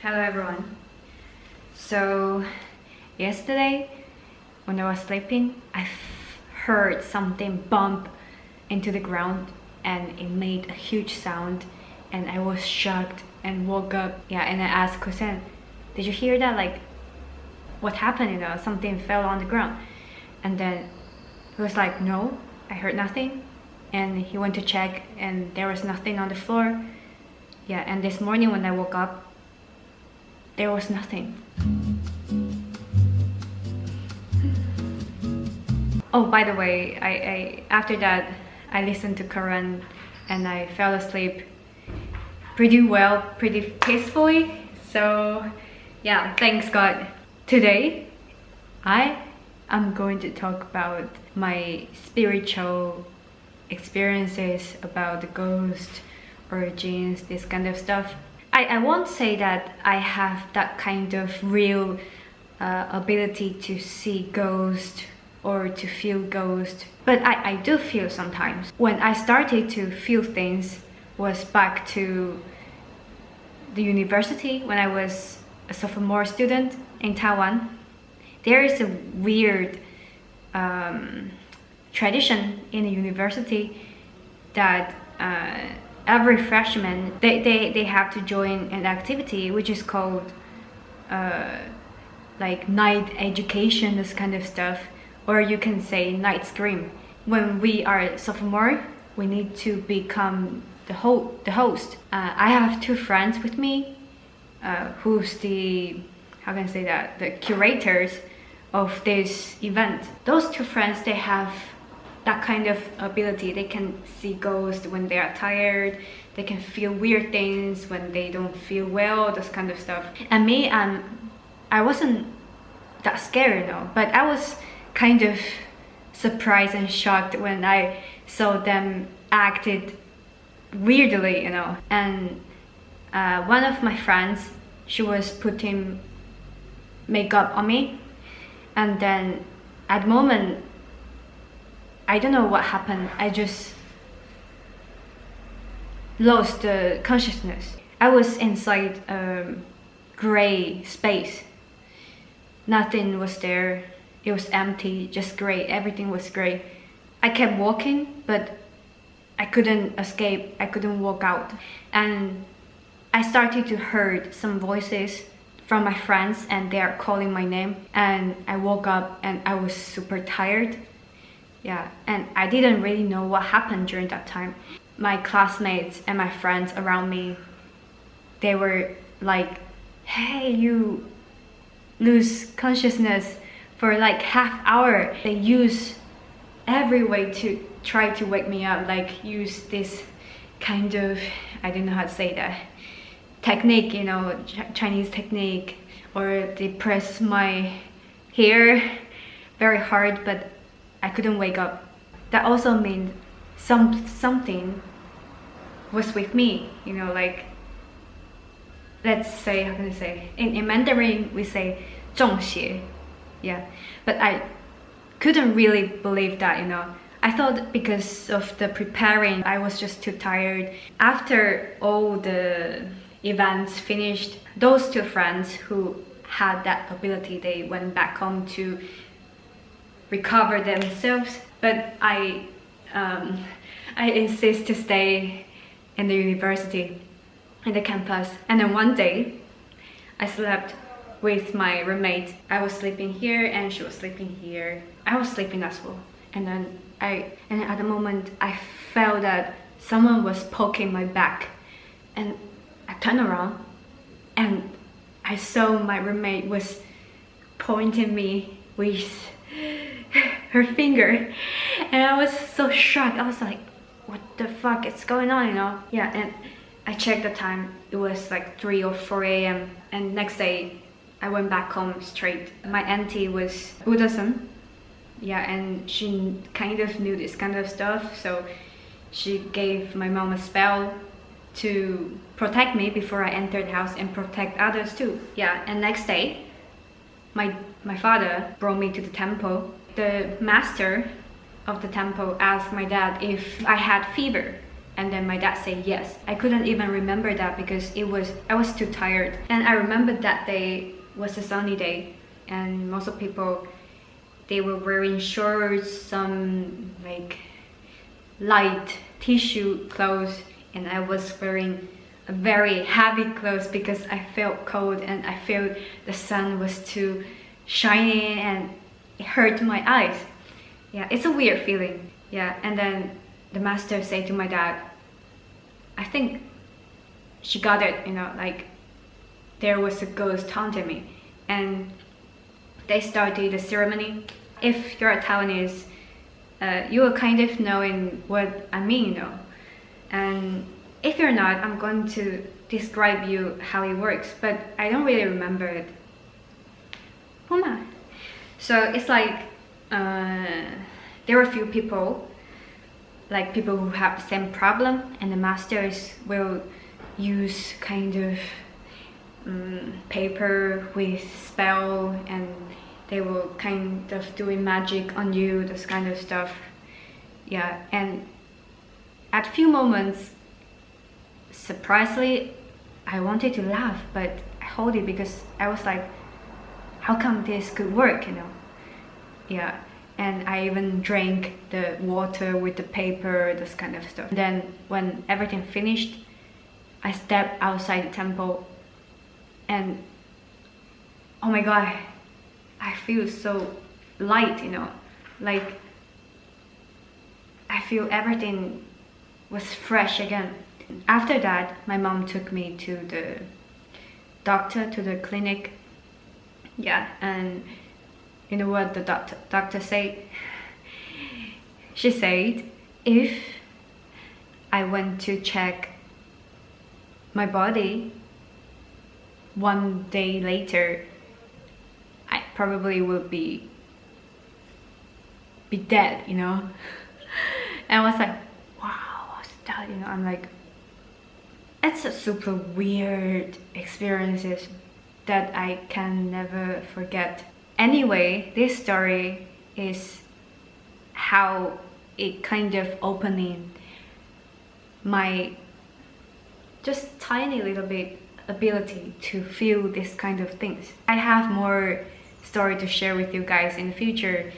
Hello everyone. So yesterday when I was sleeping, I heard something bump into the ground and it made a huge sound and I was shocked and woke up. Yeah, and I asked YuHsuan, did you hear that? Like, what happened? You know, something fell on the ground. And then he was like, no, I heard nothing. And he went to check and there was nothing on the floor. Yeah, and this morning when I woke up, there was nothing. Oh, by the way, I after that I listened to Quran and I fell asleep pretty well, pretty peacefully. So yeah, thanks God. Today I am going to talk about my spiritual experiences about the ghost or jinns, this kind of stuff. I won't say that I have that kind of real ability to see ghosts or to feel ghosts, but I do feel sometimes. When I started to feel things was back to the university when I was a sophomore student in Taiwan. There is a weird tradition in the university that every freshman they have to join an activity which is called like night education, this kind of stuff, or you can say night scream. When we are sophomore, we need to become the host. I have two friends with me who's the, how can I say that, the curators of this event. Those two friends, they have that kind of ability. They can see ghosts when they are tired. They can feel weird things when they don't feel well, this kind of stuff. And me, I wasn't that scared, you know, but I was kind of surprised and shocked when I saw them acted weirdly, you know. And one of my friends, she was putting makeup on me, and then at the moment, I don't know what happened. I just lost the consciousness. I was inside a gray space. Nothing was there. It was empty, just gray. Everything was gray. I kept walking, but I couldn't escape. I couldn't walk out. And I started to hear some voices from my friends and they are calling my name. And I woke up and I was super tired. Yeah, and I didn't really know what happened during that time. My classmates and my friends around me, they were like, hey, you lose consciousness for like half hour. They use every way to try to wake me up, like use this kind of, I don't know how to say that, technique, you know, Chinese technique, or they press my hair very hard, but I couldn't wake up. That also means something was with me, you know, like, let's say, how can I say, in Mandarin we say 中邪. Yeah, but I couldn't really believe that, you know. I thought because of the preparing, I was just too tired. After all the events finished, those two friends who had that ability, they went back home to recover themselves, but I insist to stay in the university, in the campus. And then one day I slept with my roommate. I was sleeping here and she was sleeping here. I was sleeping as well, and then at the moment I felt that someone was poking my back, and I turned around and I saw my roommate was pointing me with her finger, and I was so shocked. I was like, what the fuck is going on, you know? Yeah, and I checked the time. It was like 3 or 4 a.m. and next day I went back home straight. My auntie was Buddhism, yeah, and she kind of knew this kind of stuff, so she gave my mom a spell to protect me before I entered the house and protect others too. Yeah, and next day my father brought me to the temple. The master of the temple asked my dad if I had fever. And then my dad said yes. I couldn't even remember that because I was too tired. And I remember that day was a sunny day, and most of people, they were wearing shorts, some like light tissue clothes, and I was wearing a very heavy clothes because I felt cold and I felt the sun was too shiny and it hurt my eyes. Yeah, it's a weird feeling. Yeah, and then the master said to my dad, I think she got it, you know, like there was a ghost haunting me. And they started the ceremony. If you're a Taiwanese, you will kind of knowing what I mean, you know. And if you're not, I'm going to describe you how it works, but I don't really remember it. So it's like there are a few people, like people who have the same problem, and the masters will use kind of paper with spell, and they will kind of doing magic on you, this kind of stuff. Yeah, and at few moments, surprisingly, I wanted to laugh, but I hold it because I was like, how come this could work, you know? Yeah, and I even drank the water with the paper, this kind of stuff. Then when everything finished, I stepped outside the temple, and oh my god, I feel so light, you know, like I feel everything was fresh again. After that, my mom took me to the doctor, to the clinic. Yeah, and you know what the doctor said? She said, if I went to check my body one day later, I probably will be dead, you know. And I was like, wow, what's that, you know? I'm like, it's a super weird experiences that I can never forget. Anyway, this story is how it kind of opening my just tiny little bit ability to feel this kind of things. I have more story to share with you guys in the future.